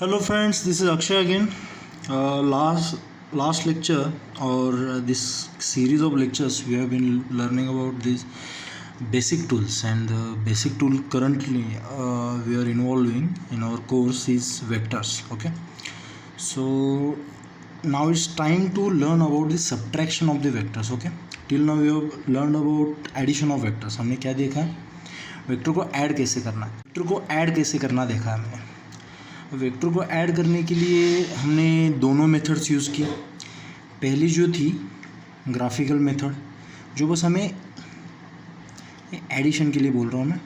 Hello friends, this is Akshay again. Last lecture or this series of lectures we have been learning about these basic tools, and the basic tool currently we are involving in our course is vectors. Okay, so now it's time to learn about the subtraction of the vectors. Okay, till now we have learned about addition of vectors. हमने क्या देखा है? Vector को add कैसे करना है, vector को add कैसे करना देखा हमने। वेक्टर को ऐड करने के लिए हमने दोनों मेथड्स यूज़ किए। पहली जो थी ग्राफिकल मेथड, जो बस हमें एडिशन के लिए बोल रहा हूँ मैं।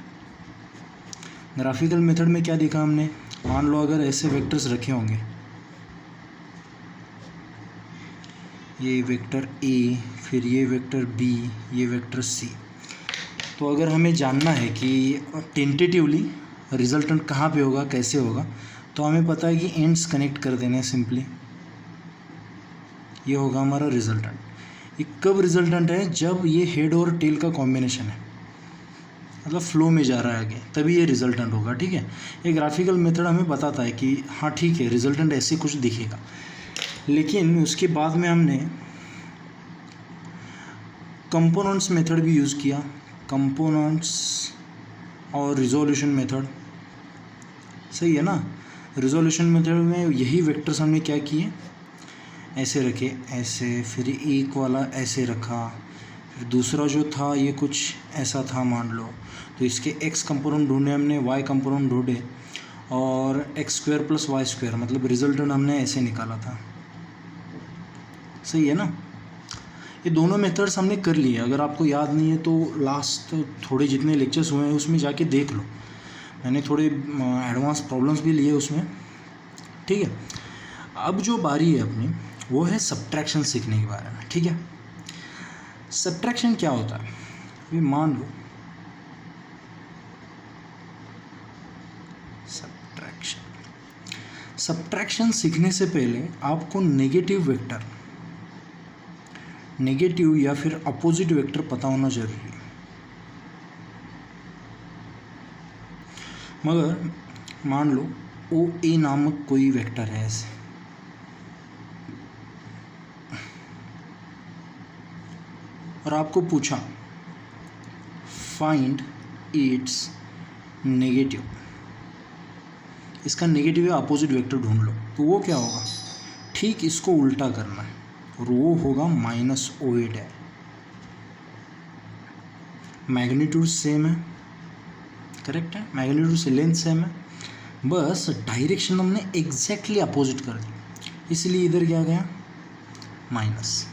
ग्राफिकल मेथड में क्या देखा हमने, मान लो अगर ऐसे वेक्टर्स रखे होंगे, ये वेक्टर ए, फिर ये वेक्टर बी, ये वेक्टर सी, तो अगर हमें जानना है कि टेंटेटिवली रिजल्टेंट कहाँ पे होगा, कैसे होगा, तो हमें पता है कि एंड्स कनेक्ट कर देने हैं सिंपली। ये होगा हमारा रिजल्टेंट। ये कब रिजल्टेंट है? जब ये हेड और टेल का कॉम्बिनेशन है, मतलब फ्लो में जा रहा है आगे, तभी ये रिजल्टेंट होगा। ठीक है, ये ग्राफिकल मेथड हमें बताता है कि हाँ ठीक है, रिजल्टेंट ऐसे कुछ दिखेगा। लेकिन उसके बाद में हमने कंपोनेंट्स मेथड भी यूज़ किया, कंपोनेंट्स और रिजोल्यूशन मेथड। सही है ना? रिजोल्यूशन मेथड में यही वेक्टर्स हमने क्या किए, ऐसे रखे, ऐसे, फिर एक वाला ऐसे रखा, फिर दूसरा जो था ये कुछ ऐसा था मान लो, तो इसके एक्स कंपोनेंट ढूंढे हमने, वाई कंपोनेंट ढूंढे, और x square plus y square, मतलब रिजल्टेंट हमने ऐसे निकाला था। सही है ना? ये दोनों मेथड्स हमने कर लिए। अगर आपको याद नहीं है तो लास्ट थोड़े जितने लेक्चर्स हुए हैं उसमें जाके देख लो, मैंने थोड़े एडवांस प्रॉब्लम्स भी लिए उसमें। ठीक है, अब जो बारी है अपनी वो है सब्ट्रैक्शन सीखने के बारे में। ठीक है, सब्ट्रैक्शन क्या होता है? अभी मान लो सब्ट्रैक्शन सीखने से पहले आपको नेगेटिव वेक्टर, नेगेटिव या फिर अपोजिट वेक्टर पता होना जरूरी है। मगर मान लो ओ ए नामक कोई वेक्टर है ऐसे, और आपको पूछा फाइंड इट्स नेगेटिव, इसका नेगेटिव या अपोजिट वेक्टर ढूंढ लो, तो वो क्या होगा? ठीक इसको उल्टा करना है, और वो होगा -0.8 है। मैग्नीट्यूड सेम है, करेक्ट है, मैग्नीट्यूड से लेंथ सेम है, बस डायरेक्शन हमने एग्जैक्टली अपोजिट कर दी, इसलिए इधर क्या गया माइनस।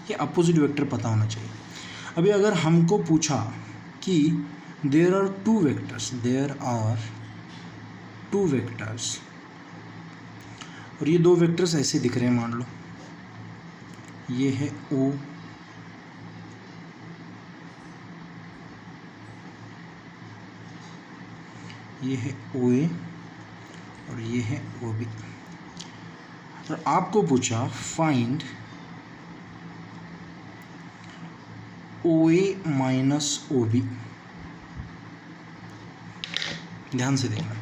ये अपोजिट वेक्टर पता होना चाहिए। अभी अगर हमको पूछा कि देयर आर टू वेक्टर्स, और ये दो वेक्टर्स ऐसे दिख रहे हैं, मान लो ये है ओ, ये है ओ ए, और ये है ओ बी। और आपको पूछा फाइंड ओ ए माइनस ओ बी। ध्यान से देखना,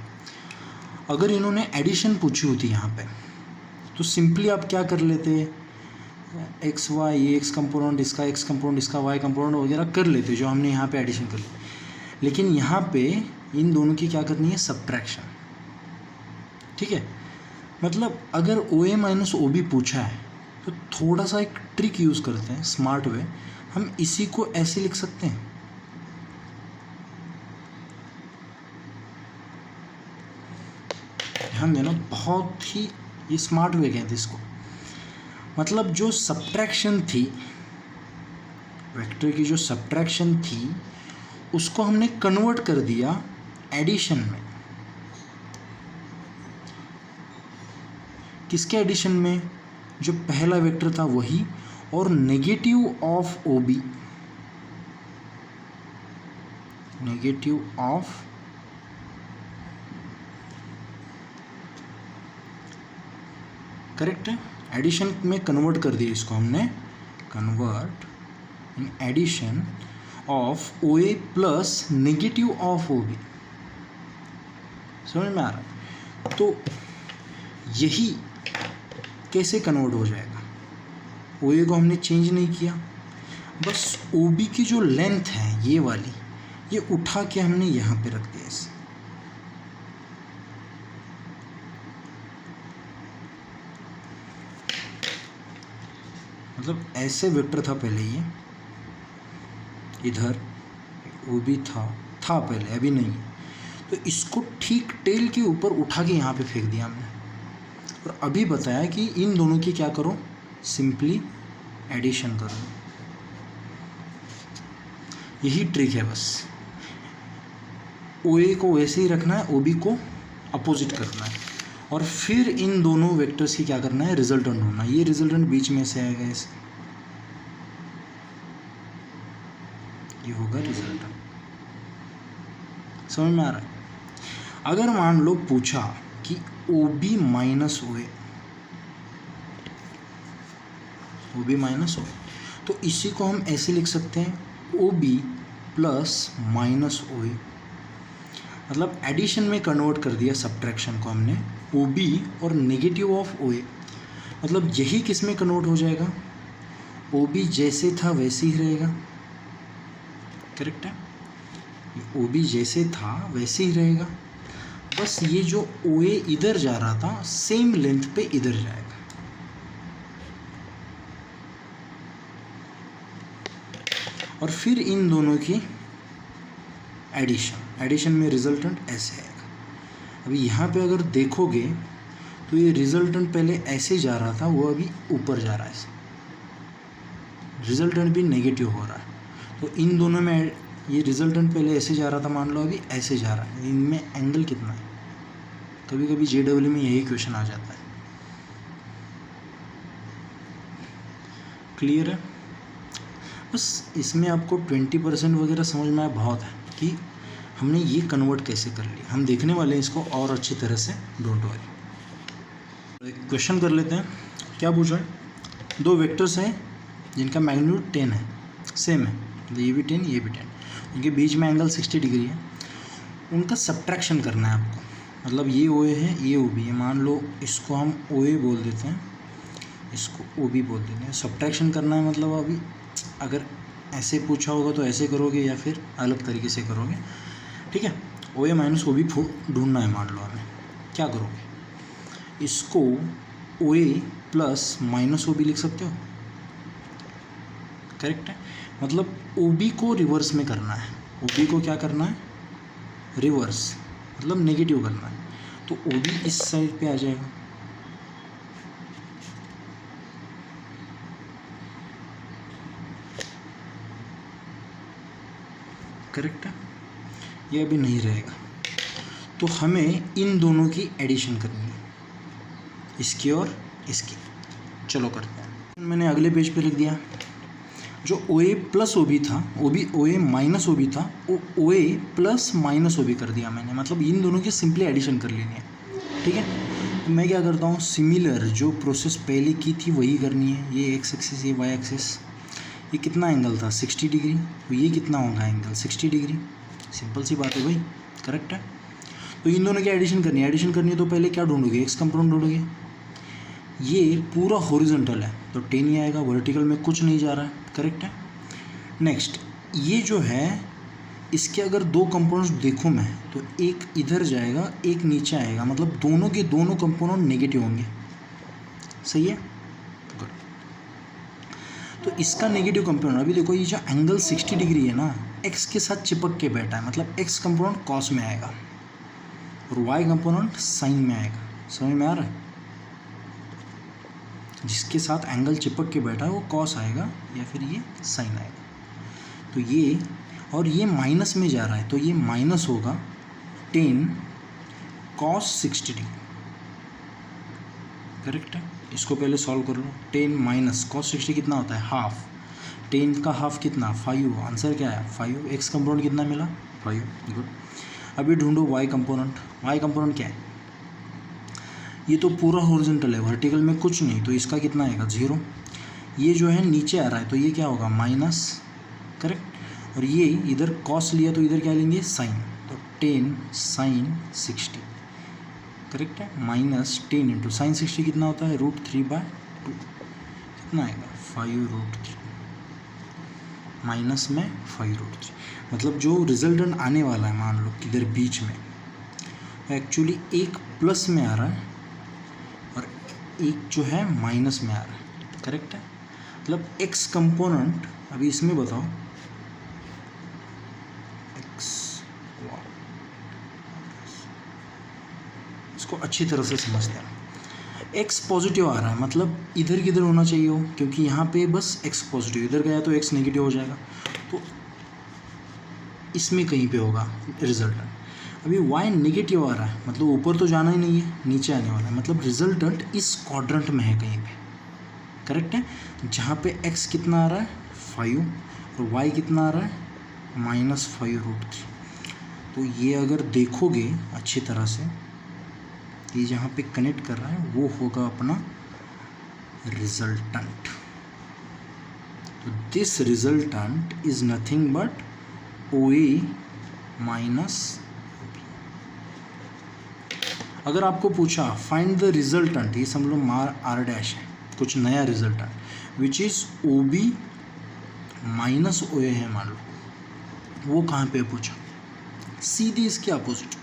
अगर इन्होंने एडिशन पूछी होती यहाँ पे, तो सिंपली आप क्या कर लेते, एक्स वाई, ये एक्स कंपोनेंट, इसका एक्स कंपोनेंट, इसका वाई कंपोनेंट वगैरह कर लेते, जो हमने यहाँ पे एडिशन कर ली। लेकिन यहाँ पे इन दोनों की क्या करनी है, सब्ट्रैक्शन। ठीक है, मतलब अगर ओ ए माइनस ओ बी पूछा है तो थोड़ा सा एक ट्रिक यूज़ करते हैं, स्मार्ट वे। हम इसी को ऐसे लिख सकते हैं, ध्यान देना, बहुत ही ये स्मार्ट वे कहते हैं इसको। मतलब जो सब्ट्रैक्शन थी, वेक्टर की जो सब्ट्रैक्शन थी, उसको हमने कन्वर्ट कर दिया एडिशन में। किसके एडिशन में? जो पहला वेक्टर था वही, और negative of O B, negative of correct है, एडिशन में कन्वर्ट कर दिया इसको हमने, convert in addition of O A plus negative of O B. समझ में आ रहा है? तो यही कैसे कन्वर्ट हो जाएगा? ओ ए को हमने चेंज नहीं किया, बस ओ बी की जो लेंथ है ये वाली, ये उठा के हमने यहाँ पे रख दिया इसे। मतलब ऐसे वेक्टर था पहले, ये इधर ओ बी था पहले, अभी नहीं है। तो इसको ठीक टेल के ऊपर उठा के यहाँ पे फेंक दिया हमने, और अभी बताया कि इन दोनों की क्या करो, सिंपली एडिशन करो। यही ट्रिक है बस। ओ ए को वैसे ही रखना है, ओ बी को अपोजिट करना है, और फिर इन दोनों वेक्टर्स की क्या करना है, रिजल्टेंट ढूंढना है। ये रिजल्टेंट बीच में से आएगा, इस ये होगा रिजल्टेंट। समझ में आ रहा है? अगर मान लो पूछा कि ओ बी माइनस ओ ए, ओ बी माइनस ओ ए, तो इसी को हम ऐसे लिख सकते हैं, O B plus minus O ए। मतलब एडिशन में कन्वर्ट कर दिया सब्ट्रैक्शन को हमने, ओ बी और नेगेटिव ऑफ ओ ए। मतलब यही किस में कन्वर्ट हो जाएगा, ओ बी जैसे था वैसे ही रहेगा। करेक्ट है, ओ बी जैसे था वैसे ही रहेगा, बस ये जो ओ ए इधर जा रहा था सेम लेंथ पे इधर जाएगा। और फिर इन दोनों की एडिशन में रिजल्टेंट ऐसे आएगा। अभी यहाँ पे अगर देखोगे तो ये रिजल्टेंट पहले ऐसे जा रहा था, वो अभी ऊपर जा रहा है, रिजल्टेंट भी नेगेटिव हो रहा है। तो इन दोनों में ये रिजल्टेंट पहले ऐसे जा रहा था, मान लो अभी ऐसे जा रहा है, इनमें एंगल कितना है? कभी कभी जेडब्ल्यू में यही क्वेश्चन आ जाता है। क्लियर है? बस इसमें आपको 20% वगैरह समझ में आया, बहुत है कि हमने ये कन्वर्ट कैसे कर लिया। हम देखने वाले हैं इसको और अच्छी तरह से, डोंट वरी। एक क्वेश्चन कर लेते हैं। क्या पूछा है? दो वेक्टर्स हैं जिनका मैग्नीट्यूड 10 है, सेम है, ये भी 10 ये भी 10, इनके बीच में एंगल 60 डिग्री है। उनका सब्ट्रैक्शन करना है आपको। मतलब ये ओ ए है, ये ओ बी है। मान लो इसको हम ओ ए बोल देते हैं, इसको ओ बी बोल देते हैं। सब्ट्रैक्शन करना है, मतलब अभी अगर ऐसे पूछा होगा तो ऐसे करोगे या फिर अलग तरीके से करोगे, ठीक है। ओ ए माइनस ओ बी ढूंढना है। मान लो हमें, क्या करोगे, इसको ओ A plus minus O B लिख सकते हो। करेक्ट है, मतलब ओ बी को रिवर्स में करना है। ओ बी को क्या करना है, रिवर्स, मतलब नेगेटिव करना है। तो ओ बी इस साइड पे आ जाएगा, करेक्ट है। ये अभी नहीं रहेगा, तो हमें इन दोनों की एडिशन करनी है, इसकी और इसकी। चलो करते हैं। मैंने अगले पेज पे लिख दिया, जो ओ ए प्लस ओ बी था, ओ ए माइनस ओ बी था, ओ A plus minus O B कर दिया मैंने। मतलब इन दोनों की सिंपली एडिशन कर लेनी है, ठीक है। तो मैं क्या करता हूँ, सिमिलर जो प्रोसेस पहले की थी वही करनी है। ये एक्स एक्सिस, ये वाई एक्सिस, ये कितना एंगल था 60 डिग्री, तो ये कितना होगा एंगल 60 डिग्री। सिंपल सी बात है भाई, करेक्ट है। तो इन दोनों की एडिशन करनी है। एडिशन करनी है तो पहले क्या ढूंढोगे, एक्स कंपोनेंट ढूंढोगे। ये पूरा हॉरिजॉन्टल है तो 10 ही आएगा, वर्टिकल में कुछ नहीं जा रहा है, करेक्ट है। नेक्स्ट, ये जो है इसके अगर दो कंपोनेंट्स देखूँ मैं, तो एक इधर जाएगा एक नीचे आएगा, मतलब दोनों के दोनों कंपोनेंट नेगेटिव होंगे। सही है, गुड। तो इसका नेगेटिव कंपोनेंट, अभी देखो ये जो एंगल 60 डिग्री है ना, एक्स के साथ चिपक के बैठा है, मतलब एक्स कंपोनेंट कॉस में आएगा और वाई कंपोनेंट साइन में आएगा। समझ में आ रहा है? जिसके साथ एंगल चिपक के बैठा है वो कॉस आएगा या फिर ये साइन आएगा। तो ये और ये माइनस में जा रहा है, तो ये माइनस होगा 10 कॉस 60 डिग्री, करेक्ट है। इसको पहले सॉल्व कर लो। 10 माइनस कॉस 60 कितना होता है, हाफ। 10 का हाफ कितना, 5। आंसर क्या है 5। एक्स कंपोनेंट कितना मिला, 5, गुड। अभी ढूंढो वाई कंपोनेंट। वाई कंपोनेंट क्या है, ये तो पूरा हॉरिजॉन्टल है, वर्टिकल में कुछ नहीं, तो इसका कितना आएगा 0। ये जो है नीचे आ रहा है तो ये क्या होगा माइनस, करेक्ट। और ये इधर कॉस लिया तो इधर क्या लेंगे साइन, तो 10 साइन 60। करेक्ट है, माइनस 10 इंटू साइन 60 कितना होता है √3/2, कितना आएगा 5√3 माइनस में 5√3। मतलब जो रिजल्टेंट आने वाला है मान लो किधर बीच में, एक्चुअली एक प्लस में आ रहा है और एक जो है माइनस में आ रहा है, करेक्ट है। मतलब एक्स कंपोनेंट अभी इसमें बताओ, एक्स इसको अच्छी तरह से समझते हैं। एक्स पॉजिटिव आ रहा है मतलब इधर किधर होना चाहिए हो, क्योंकि यहाँ पे बस एक्स पॉजिटिव, इधर गया तो एक्स नेगेटिव हो जाएगा, तो इसमें कहीं पे होगा रिजल्टेंट। अभी वाई नेगेटिव आ रहा है मतलब ऊपर तो जाना ही नहीं है, नीचे आने वाला है, मतलब रिजल्टेंट इस क्वाड्रेंट में है कहीं पे, करेक्ट है। जहाँ पे एक्स कितना आ रहा है 5 और वाई कितना आ रहा है -5√3। तो ये अगर देखोगे अच्छी तरह से, ये जहाँ पे कनेक्ट कर रहा है वो होगा अपना रिजल्टेंट। तो this resultant is nothing but OA minus. अगर आपको पूछा फाइंड द रिजल्टेंट, ये समझ लो R' है, कुछ नया resultant which is OB minus OA है मान लो, वो कहाँ पे पूछा, सीधे इसके अपोजिट,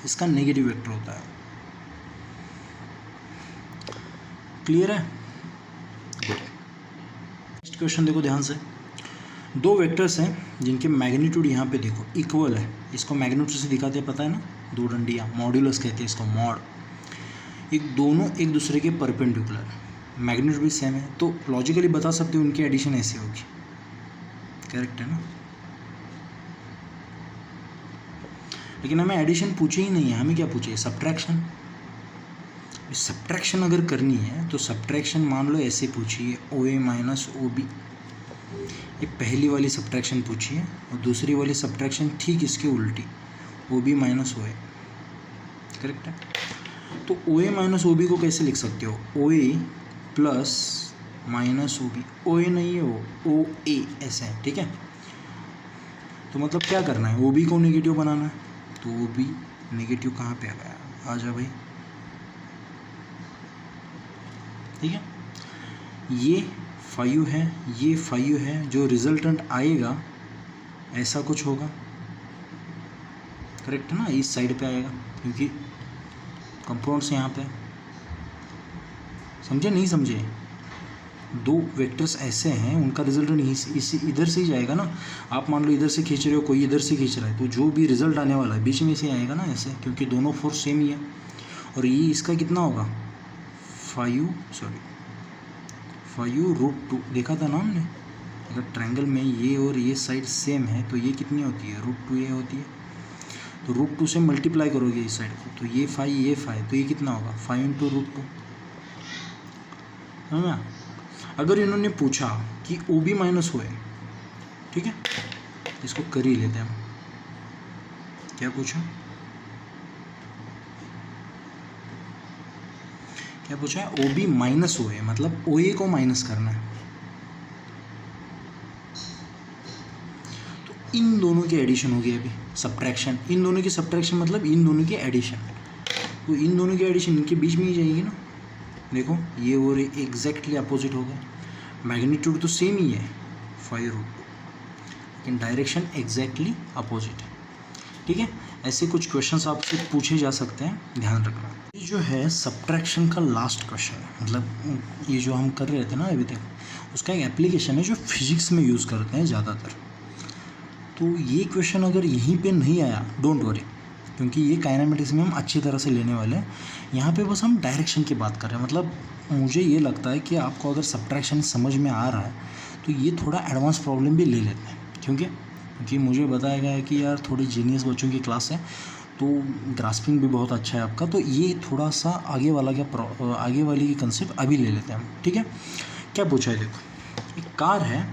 इसका नेगेटिव वेक्टर होता है। क्लियर है? गुड। नेक्स्ट क्वेश्चन देखो ध्यान से। दो वेक्टर्स हैं जिनके मैग्नीट्यूड यहाँ पे देखो इक्वल है, इसको मैग्नीट्यूड से दिखाते हैं पता है ना, दो डंडियाँ, मॉड्यूलस कहते हैं इसको, मॉड। एक दोनों एक दूसरे के परपेंडिकुलर, मैग्नीट्यूड भी सेम है, तो लॉजिकली बता सकते हो उनकी एडिशन ऐसी होगी, करेक्ट है ना। लेकिन हमें एडिशन पूछे ही नहीं है, हमें क्या पूछे, सब्ट्रैक्शन। सब्ट्रैक्शन अगर करनी है तो सब्ट्रैक्शन मान लो ऐसे पूछिए OA माइनस OB, ये पहली वाली सब्ट्रैक्शन पूछी है, और दूसरी वाली सब्ट्रैक्शन ठीक इसके उल्टी OB माइनस OA, करेक्ट है। तो OA माइनस OB को कैसे लिख सकते हो, OA plus minus OB, OA नहीं है वो OA ऐसे है, ठीक है। तो मतलब क्या करना है, OB को नेगेटिव बनाना है, तो OB नेगेटिव कहाँ पे आ गया, आ जा भाई, ठीक है। ये 5 है, ये 5 है, जो रिजल्टेंट आएगा ऐसा कुछ होगा, करेक्ट है ना, इस साइड पे आएगा क्योंकि कंपाउंड्स यहाँ पे, समझे नहीं समझे। दो वेक्टर्स ऐसे हैं उनका रिजल्टेंट इसी इधर से ही जाएगा ना। आप मान लो इधर से खींच रहे हो, कोई इधर से खींच रहा है, तो जो भी रिजल्ट आने वाला है बीच में से आएगा ना ऐसे, क्योंकि दोनों फोर्स सेम ही है। और ये इसका कितना होगा 5√2 देखा था ना हमने। अगर ट्रायंगल में ये और ये साइड सेम है तो ये कितनी होती है √2 ये होती है, तो √2 से मल्टीप्लाई करोगे इस साइड को, तो ये 5 तो ये कितना होगा 5 × √2, है ना। अगर इन्होंने पूछा कि OB माइनस OA, ठीक है, इसको कर ही लेते हैं हम। क्या पूछा, क्या पूछा है, OB माइनस OA, मतलब OA को माइनस करना है। तो इन दोनों की एडिशन होगी अभी, सब्ट्रैक्शन, इन दोनों की सब्ट्रैक्शन मतलब इन दोनों की एडिशन, तो इन दोनों की एडिशन इनके बीच में ही जाएगी ना। देखो ये और एग्जैक्टली अपोजिट हो गया, मैग्नीट्यूड तो सेम ही है 5√2, लेकिन डायरेक्शन एग्जैक्टली अपोजिट है, ठीक है। ऐसे कुछ क्वेश्चंस आपसे पूछे जा सकते हैं, ध्यान रखना। ये जो है सब्ट्रैक्शन का लास्ट क्वेश्चन है, मतलब ये जो हम कर रहे थे ना अभी तक, उसका एक एप्लीकेशन है जो फिजिक्स में यूज़ करते हैं ज़्यादातर। तो ये क्वेश्चन अगर यहीं पे नहीं आया डोंट वरी, क्योंकि ये काइनेमेटिक्स में हम अच्छी तरह से लेने वाले हैं। यहाँ पे बस हम डायरेक्शन की बात कर रहे हैं। मतलब मुझे ये लगता है कि आपको अगर सब्ट्रैक्शन समझ में आ रहा है तो ये थोड़ा एडवांस प्रॉब्लम भी ले लेते हैं, क्योंकि मुझे बताया गया है कि यार थोड़ी जीनियस बच्चों की क्लास है, तो ग्रास्पिंग भी बहुत अच्छा है आपका, तो ये थोड़ा सा आगे वाली की कंसेप्ट अभी ले लेते हैं हम, ठीक है। क्या पूछा है देखो, एक कार है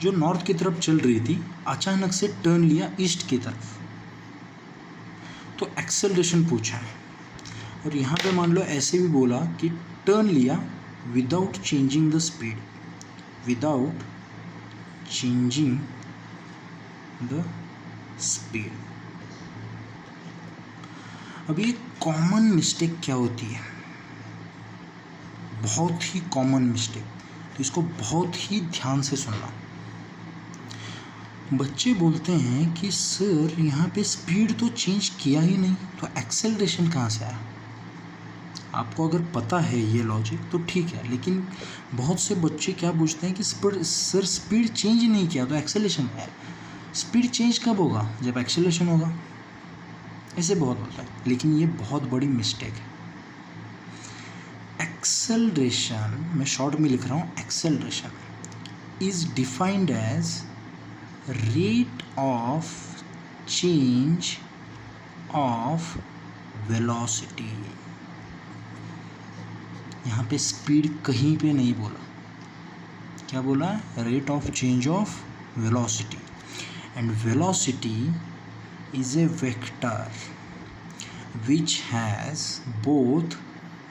जो नॉर्थ की तरफ चल रही थी, अचानक से टर्न लिया ईस्ट की तरफ, तो एक्सेलरेशन पूछा है। और यहाँ पे मान लो ऐसे भी बोला कि टर्न लिया without changing the speed, without changing the speed. अब ये कॉमन मिस्टेक क्या होती है, बहुत ही कॉमन मिस्टेक, तो इसको बहुत ही ध्यान से सुनना। बच्चे बोलते हैं कि सर यहाँ पे स्पीड तो चेंज किया ही नहीं, तो एक्सेलरेशन कहाँ से आया। आपको अगर पता है ये लॉजिक तो ठीक है, लेकिन बहुत से बच्चे क्या पूछते हैं कि सर स्पीड चेंज नहीं किया तो एक्सेलरेशन है। स्पीड चेंज कब होगा, जब एक्सेलरेशन होगा। ऐसे बहुत होता है, लेकिन ये बहुत बड़ी मिस्टेक है। एक्सेलरेशन, मैं शॉर्ट में लिख रहा हूँ, acceleration is defined as rate of change of velocity. यहाँ पे स्पीड कहीं पे नहीं बोला, क्या बोला है, rate of change of velocity. And velocity is a vector which has both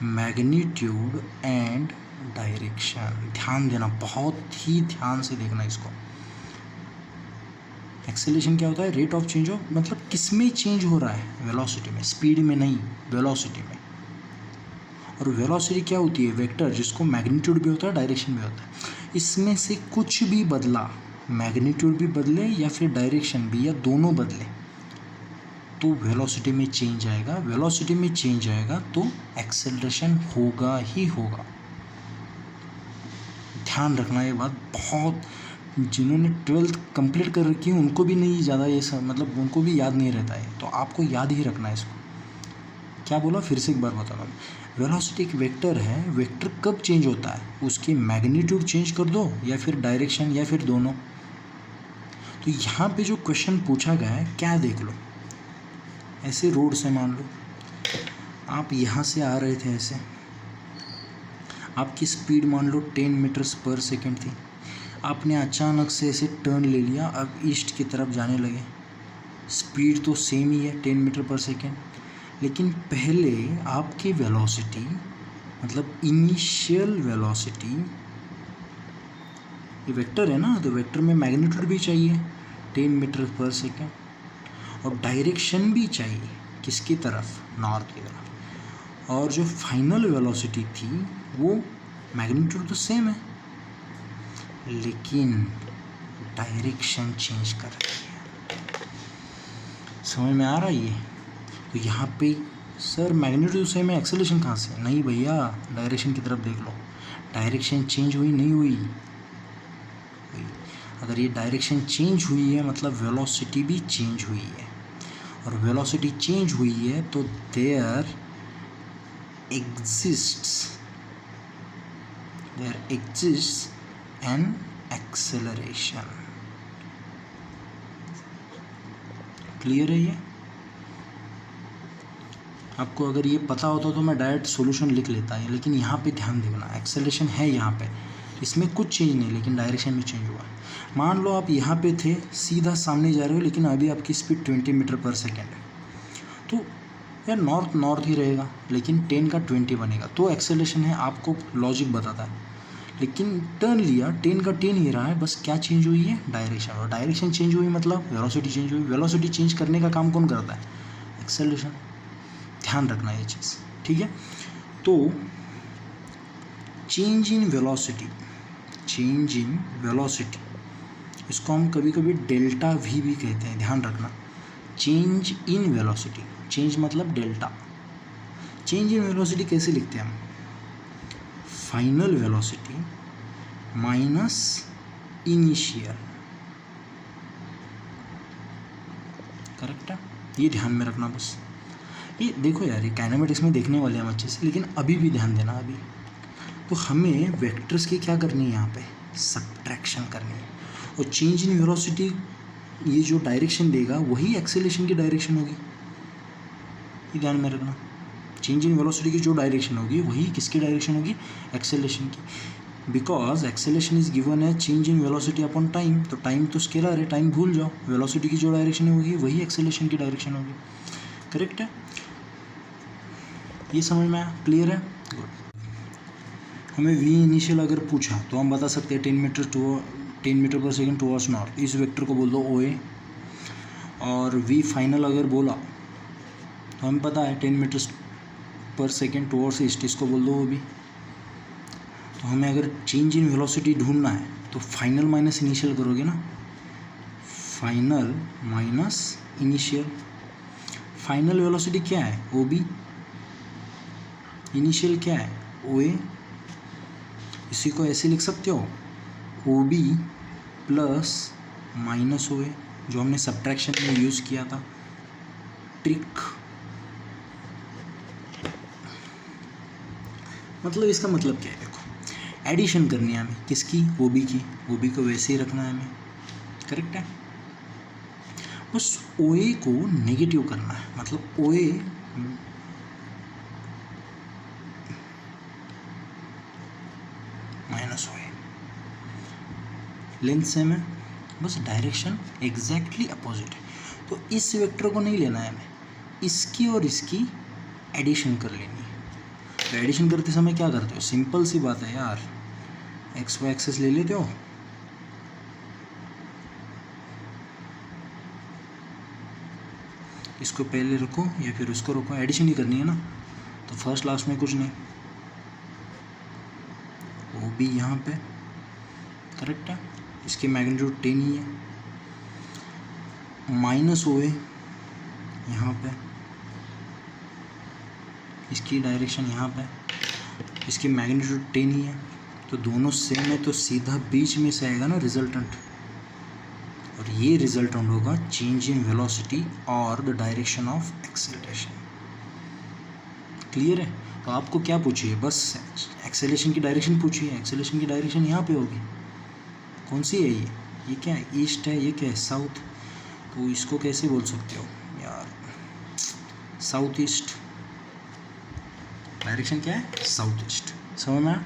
magnitude and direction. ध्यान देना, बहुत ही ध्यान से देखना इसको। एक्सेलरेशन क्या होता है, रेट ऑफ चेंज ऑफ, मतलब किस में चेंज हो रहा है, वेलोसिटी में, स्पीड में नहीं, वेलोसिटी में। और वेलोसिटी क्या होती है, वेक्टर जिसको मैग्नीट्यूड भी होता है डायरेक्शन भी होता है। इसमें से कुछ भी बदला, मैग्नीट्यूड भी बदले या फिर डायरेक्शन भी, या दोनों बदले, तो वेलोसिटी में चेंज आएगा। वेलोसिटी में चेंज आएगा तो एक्सेलरेशन होगा ही होगा। ध्यान रखना ये बात, बहुत जिन्होंने 12th कंप्लीट कर रखी है उनको भी नहीं ज़्यादा ये सब, मतलब उनको भी याद नहीं रहता है, तो आपको याद ही रखना है इसको। क्या बोला, फिर से एक बार बता रहा हूँ। वेलोसिटी एक वेक्टर है, वेक्टर कब चेंज होता है, उसकी मैग्नीट्यूड चेंज कर दो या फिर डायरेक्शन या फिर दोनों। तो यहाँ पे जो क्वेश्चन पूछा गया है, क्या देख लो, ऐसे रोड से मान लो आप यहाँ से आ रहे थे, ऐसे आपकी स्पीड मान लो 10 मीटर्स पर सेकेंड थी, आपने अचानक से ऐसे टर्न ले लिया, अब ईस्ट की तरफ जाने लगे। स्पीड तो सेम ही है 10 मीटर पर सेकेंड, लेकिन पहले आपकी वेलोसिटी, मतलब इनिशियल वेलोसिटी, ये वेक्टर है ना, तो वेक्टर में मैग्नीट्यूड भी चाहिए 10 मीटर पर सेकेंड, और डायरेक्शन भी चाहिए, किसकी तरफ, नॉर्थ की तरफ। और जो फाइनल वेलोसिटी थी वो मैग्नीट्यूड तो सेम है, लेकिन डायरेक्शन चेंज कर रही है। समझ में आ रहा है ये। तो यहाँ पे सर मैग्नीट्यूड सेम है, एक्सेलरेशन कहाँ से, नहीं भैया, डायरेक्शन की तरफ देख लो, डायरेक्शन चेंज हुई नहीं हुई। अगर ये डायरेक्शन चेंज हुई है मतलब वेलोसिटी भी चेंज हुई है, और वेलोसिटी चेंज हुई है तो there exists an acceleration. Clear है ये। आपको अगर ये पता होता तो मैं डायरेक्ट सॉल्यूशन लिख लेता है, लेकिन यहाँ पे ध्यान देना, एक्सेलरेशन है यहाँ पे, इसमें कुछ चेंज नहीं, लेकिन डायरेक्शन में चेंज हुआ। मान लो आप यहाँ पे थे, सीधा सामने जा रहे हो, लेकिन अभी आपकी स्पीड 20 मीटर पर सेकेंड है, तो यार नॉर्थ ही रहेगा, लेकिन 10 का 20 बनेगा, तो एक्सेलरेशन है, आपको लॉजिक बताता है। लेकिन टर्न लिया, 10 का 10 ही रहा है, बस क्या चेंज हुई है, डायरेक्शन, और डायरेक्शन चेंज हुई मतलब वेलोसिटी चेंज हुई। वेलोसिटी चेंज करने का काम कौन करता है, एक्सेलरेशन। ध्यान रखना ये चीज़, ठीक है। तो चेंज इन वेलोसिटी, इसको हम कभी कभी डेल्टा वी भी कहते हैं, ध्यान रखना। चेंज इन वेलोसिटी, चेंज मतलब डेल्टा। चेंज इन वेलोसिटी कैसे लिखते हैं हम, final velocity minus initial, correct है, ये ध्यान में रखना बस। ये देखो यार, ये काइनेमेटिक्स में देखने वाले हम अच्छे से, लेकिन अभी भी ध्यान देना। अभी तो हमें वेक्टर्स की क्या करनी है, यहाँ पे सब्ट्रैक्शन करनी है, और चेंज इन वेलोसिटी ये जो डायरेक्शन देगा वही एक्सेलरेशन की डायरेक्शन होगी, ये ध्यान में रखना। चेंज इन वेलोसिटी की जो डायरेक्शन होगी वही किसकी डायरेक्शन होगी, एक्सेलरेशन की, बिकॉज एक्सेलरेशन इज गिवन है change in velocity upon time, तो टाइम तो स्केलर है, टाइम भूल जाओ, वेलोसिटी की जो डायरेक्शन होगी वही एक्सेलरेशन की डायरेक्शन होगी, करेक्ट है। ये समझ में आया, क्लियर है, गुड। हमें वी इनिशियल अगर पूछा तो हम बता सकते हैं 10 मीटर पर सेकेंड टुवर्ड्स नॉर्थ, इस वेक्टर को बोल दो OA। और वी फाइनल अगर बोला तो हमें पता है 10 मीटर्स पर सेकेंड टुवर्ड्स ईस्ट, इसको बोल दो वो भी। तो हमें अगर चेंज इन वेलोसिटी ढूंढना है तो फाइनल माइनस इनिशियल करोगे ना, final minus initial. Final velocity क्या है, ओ बी, इनिशियल क्या है, ओ ए। इसी को ऐसे लिख सकते हो, O B plus minus O ए, जो हमने सब्ट्रैक्शन में यूज़ किया था ट्रिक। मतलब इसका मतलब क्या है, देखो एडिशन करनी है हमें, किसकी, ओ बी की। ओ बी को वैसे ही रखना है हमें, करेक्ट है। बस ओ ए को नेगेटिव करना है, मतलब ओ ए माइनस ओ ए, लेंथ सेम है, बस डायरेक्शन एग्जैक्टली अपोजिट है। तो इस वेक्टर को नहीं लेना है हमें, इसकी और इसकी एडिशन कर लेनी है। तो एडिशन करते समय क्या करते हो, सिंपल सी बात है यार, एक्स वाई एक्सेस ले लेते हो, इसको पहले रखो या फिर उसको रखो, एडिशन ही करनी है ना। तो फर्स्ट लास्ट में कुछ नहीं, वो भी यहाँ पे करेक्ट है, इसकी मैग्नीट्यूड 10 ही है, माइनस ओ ए यहाँ पे, इसकी डायरेक्शन यहाँ पे, इसकी मैग्नीट्यूड 10 ही है। तो दोनों सेम है, तो सीधा बीच में से आएगा ना रिजल्टेंट, और ये रिजल्टेंट होगा चेंज इन वेलोसिटी और the direction of acceleration. Clear है। तो आपको क्या पूछिए, बस एक्सेलरेशन की डायरेक्शन पूछिए। एक्सेलरेशन की डायरेक्शन यहाँ पे होगी, कौन सी है ये क्या है, ईस्ट है, ये क्या है, साउथ। तो इसको कैसे बोल सकते हो यार, साउथ ईस्ट, डायरेक्शन क्या है, साउथ ईस्ट। समझ में आया?